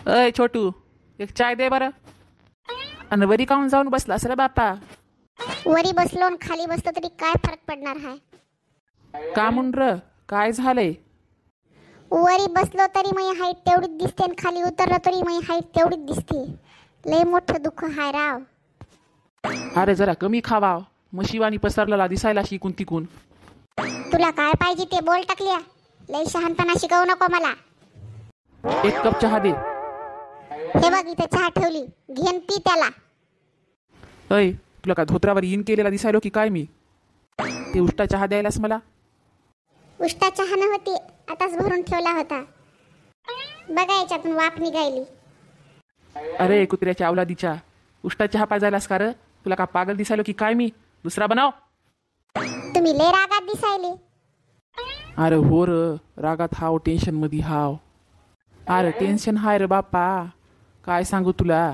अय छोटू, एक चाय दे बरं. आणि वरी काहून जाऊन बसला रे बापा? वरी बसलो आणि खाली बसलो तरी काय फरक पडणार आहे? का मुंड्र, काय झालंय? वरी बसलो तरी माझी हाईट तेवढीच दिसते आणि खाली उतरलो तरी माझी हाईट तेवढीच दिसते. लय मोठं दुःख आहे राव. अरे जरा कमी खावा, मशिवानी पसरलेला दिसायला शिकून तिकून. तुला काय पाहिजे ते बोल टाकल्या. लय शहाणपणा शिकवू नको मला. एक कप चहा दे. हे बघ इथे चहा ठेवली, घेन पी त्याला. अय, तुला का धोत्रावर इन केलेला दिसायलो की काय मी? ते उष्टा चहा द्यायलास मला? उष्टा चहा नव्हती, आताच भरून ठेवला होता. बघा याच्यातून वाफ निघायली. अरे कुत्र्याच्या अवलादीच्या, उष्टा चहा पाजायलास का रे? तुला का पागल दिसायलो की काय मी? दुसरा बनव. तुम्ही लय रागात दिसायले. अरे हो र, रागात हाव, टेन्शन मध्ये हाव. अरे टेन्शन हाय रे बापा, काय सांगू तुला.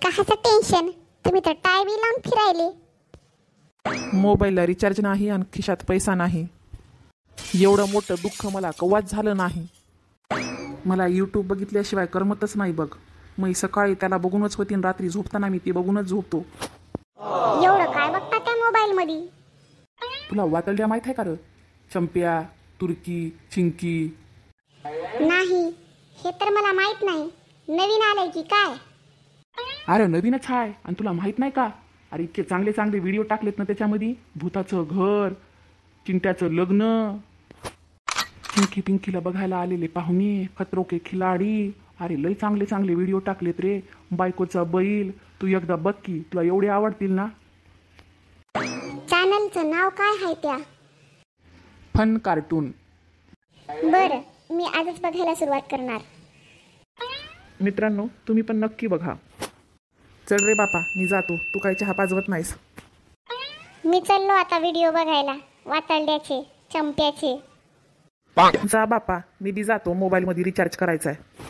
कशाचं टेन्शन? तुम्ही तर टाय बी लावून फिरायले. मोबाईलला रिचार्ज नाही आणि खिशात पैसा नाही. एवढं मोठं दुःख मला कवाच झालं नाही. मला यूट्यूब बघितल्याशिवाय करमतच नाही बघ. मी सकाळी त्याला बघूनच होती आणि रात्री झोपताना मी ते बघूनच झोपतो. एवढं काय बघता त्या मोबाईल मध्ये? तुला वातड्या माहित आहे का र? चंप्या, तुर्की, चिंकी. नाही, हे तर मला माहित नाही. नवीन आलंय की काय? अरे नवीनच आहे आणि तुला माहित नाही का? अरे इतके चांगले चांगले व्हिडिओ टाकलेत ना त्याच्यामध्ये. भूताचं घर, चिंट्याचं लग्न, चिंकी पिंकीला बघायला आलेले पाहुणे, खतरो के खिलाडी. अरे लय चांगले चांगले व्हिडिओ टाकलेत रे. बायकोचा बैल, तू एकदा बघ की, तुला एवढे आवडतील ना. चॅनलचं नाव काय आहे त्या? Fun cartoon. बरं, मी आजच बघायला सुरुवात करणार. मित्रांनो, तुम्ही पण नक्की बघा. चल रे बापा, मी जातो. तू काय चहा पाजवत नाहीस? मी चाललो आता व्हिडिओ बघायला, वातड्याचे, चंप्याचे. जा बापा, मी बी जातो. मोबाईलमध्ये रिचार्ज करायचा आहे.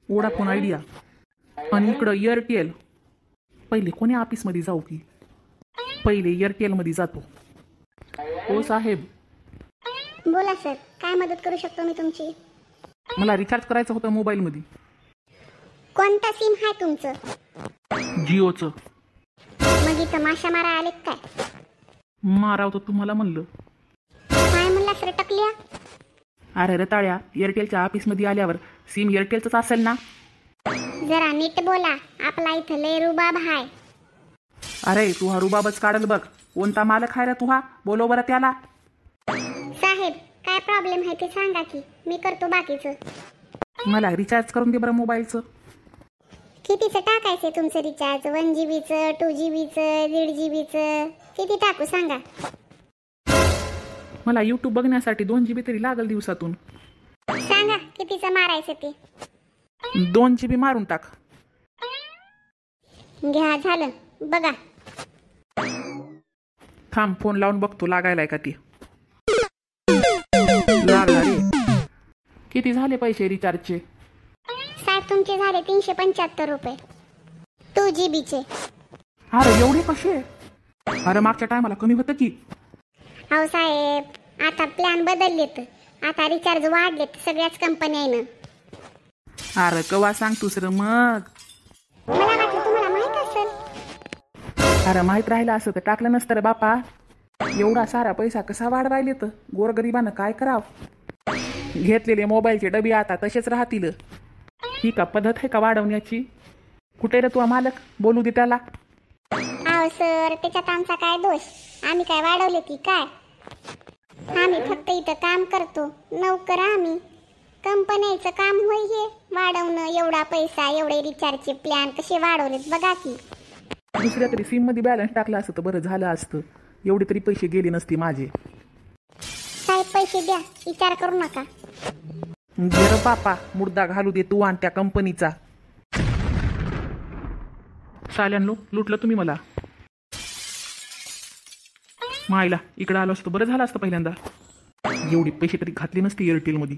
वोडाफोन आयडिया आणि इकडं एअरटेल. पहिले कोण्या ऑफिसमध्ये जाऊ की? पहिले एअरटेलमध्ये जातो. हो साहेब. बोला सर, काय मदत करू शकतो मी तुमची? मला रिचार्ज करायचं होतं मोबाईलमध्ये. कोणता सिम आहे तुमचं? जिओचं. मग इथं माशा मारा आले काय? माराव तर तुम्हाला म्हणलं. काय म्हणला सर टकल्या? अरे रताळ्या, एअरटेलच्या ऑफिसमध्ये आल्यावर सिम एअरटेलचंच असेल ना. जरा नीट बोला, आपला इथं लय रुबाब हाय. अरे तू हा रुबाबच काढल बघ. कोणता मालक आहे रे तू हा? बोलो बरं त्याला. साहेब, काय प्रॉब्लेम आहे ते सांगा की, मी करतो बाकीचं. मला रिचार्ज करून दे बरं मोबाईलचं. कितीचं टाकायचं तुमचं रिचार्ज? 1 GB चं, 2 GB चं, 1.5 GB चं? किती टाकू सांगा? मला यूट्यूब बघण्यासाठी 2 GB तरी लागल दिवसातून. सांगा कितीचं मारायचं ते. 2 GB मारून टाक. घ्या, झालं बघा. थांब, फोन लावून बघतो लागायलाय का ती. लागला रे. किती झाले पैसे रिचार्जचे? साहेब तुमचे झाले 375 रुपये, 2 GB चे. अरे एवढे कसे? अरे मागच्या टायमाला कमी होतं की. हो साहेब, आता प्लॅन बदललेत, आता रिचार्ज वाढलेत सगळ्याच कंपन्यानं. अरे कवा सांग दुसरं मग. मला वाटलं तुम्हाला माहित असेल. अरे माहित राहिलं असं तर टाकलं नसतं रे बापा. एवढा सारा पैसा कसा वाढवायले तर गोरगरिबानं काय करावं? घेतलेले मोबाईलचे डबे आता तसेच राहतील. ही का पद्धत आहे का वाढवण्याची? कुठे रे तू मालक? बोलू दे त्याला. अहो सर, त्याच्यात आमचा काय दोष? आम्ही काय वाढवले की काय? आम्ही फक्त इथं काम करतो, नोकर आम्ही. कंपन्याचं काम होय हे वाढवणं. एवढा पैसा, एवढे रिचार्जचे प्लॅन कसे वाढवलेत बघा की. दुसऱ्या तरी सिम मध्ये बॅलन्स टाकला असतं तर बरं झालं असतं. एवढे तरी पैसे गेले नसते माझे. साहेब पैसे द्या, विचार करू नका. जर बापा, मुर्दा घालू दे तू आणि त्या कंपनीचा. साल्यांनो, लुटलं तुम्ही मला. मायला इकडं आलो असतो बरं झालं असतं पहिल्यांदा. एवढे पैसे तरी घातले नसते एअरटेल मध्ये.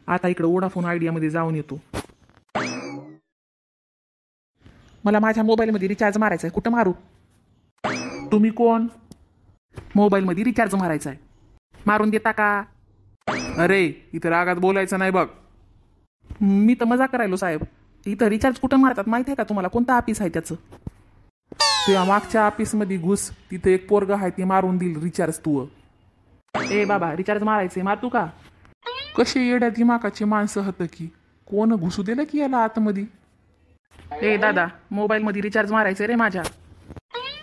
आता इकडं वोडाफोन आयडिया मध्ये जाऊन येतो. मला माझ्या मोबाईल मध्ये रिचार्ज मारायचा आहे. कुठं मारू? तुम्ही कोण? मोबाईल मध्ये रिचार्ज मारायचा आहे. मारून देता का? अरे इथं रागात बोलायचं नाही बघ. मी तर मजा करायलो साहेब. इथं रिचार्ज कुठं मारतात माहिती आहे का तुम्हाला? कोणतं ऑफिस आहे त्याचं? त्या मागच्या ऑफिसमध्ये घुस, तिथं एक पोरग आहे ते मारून देईल रिचार्ज तू. ए बाबा, रिचार्ज मारायचे मार तू का? कसे येड्या दिमाकाचे माणसं होतं की कोण घुसू दिलं की याला आतमध्ये. ए दादा, मोबाईलमध्ये रिचार्ज मारायचं रे माझ्या.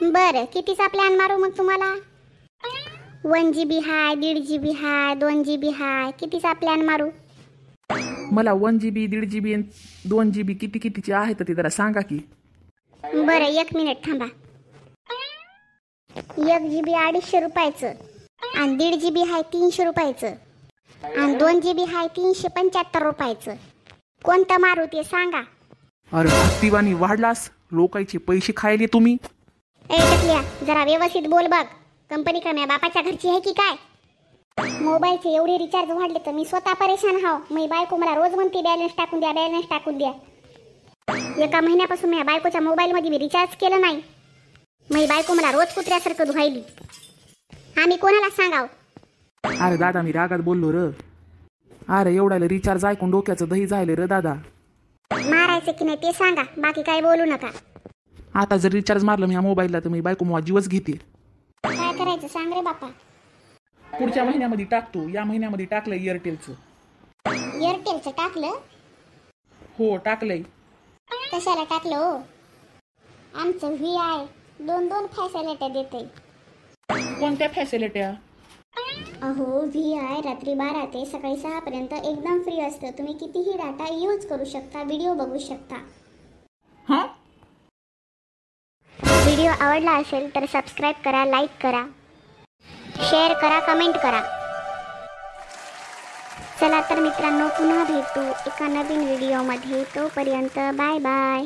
बरं, कितीचा प्लॅन मारू मग तुम्हाला? 1 GB हाय, 1.5 GB हाय, 2 GB हाय, कितीचा प्लॅन मारू? मला 1 GB, 1.5 GB, 2 GB कितीचे आहेत ते जरा सांगा की. बरं, 1 मिनिट थांबा. 1 GB 250 रुपयाचं आणि 1.5 GB हाय 300 रुपयाचं आणि 2 GB हाय 375 रुपयाचं. कोणतं मारू ते सांगा. अरे हत्तीवानी वाढलास, लोकांचे पैसे खायले तुम्ही. ए टकल्या, जरा व्यवस्थित बोल बघ. कंपनी का माझ्या बापाच्या घरची आहे की काय? मोबाईलचे एवढे रिचार्ज वाढले तर मी स्वतः परेशान हाव. मी बायको मला रोज म्हणते बॅलन्स टाकून द्या, बॅलन्स टाकून द्या. एका महिन्यापासून माझ्या बायकोच्या मोबाईलमध्ये मी रिचार्ज केलं नाही. मी बायको मला रोज कुत्र्यासारखं धुवायली. आम्ही कोणाला सांगाव? अरे दादा, मी रागात बोललो र. अरे एवढ्याला रिचार्ज ऐकून डोक्याचं दही झालं र दादा. मारायचं की नाही ते सांगा, बाकी काय बोलू नका. आता जर रिचार्ज मारलं मी या मोबाईलला तर मी बायको मला जीवच घेते. काय करायचं सांग रे बापा. पुढच्या महिन्यामध्ये टाकतो. या महिन्यामध्ये टाकलंय एअरटेलचं. एअरटेलचं टाकलं? हो टाकलंय. कशाला टाकलं हो? आमचं VI 2 फॅसिलिटी देते. कोणत्या फॅसिलिट्या? अहो, VI रात्री 12 ते सकाळी 6 पर्यंत एकदम फ्री असतं. तुम्ही कितीही डाटा यूज करू शकता, व्हिडिओ बघू शकता. हां, व्हिडिओ आवडला असेल तर सबस्क्राईब करा, लाईक करा, शेअर करा, कमेंट करा. चला तर मित्रांनो, पुन्हा भेटू एका नवीन व्हिडिओमध्ये. तोपर्यंत बाय बाय.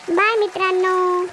बाय मित्रांनो.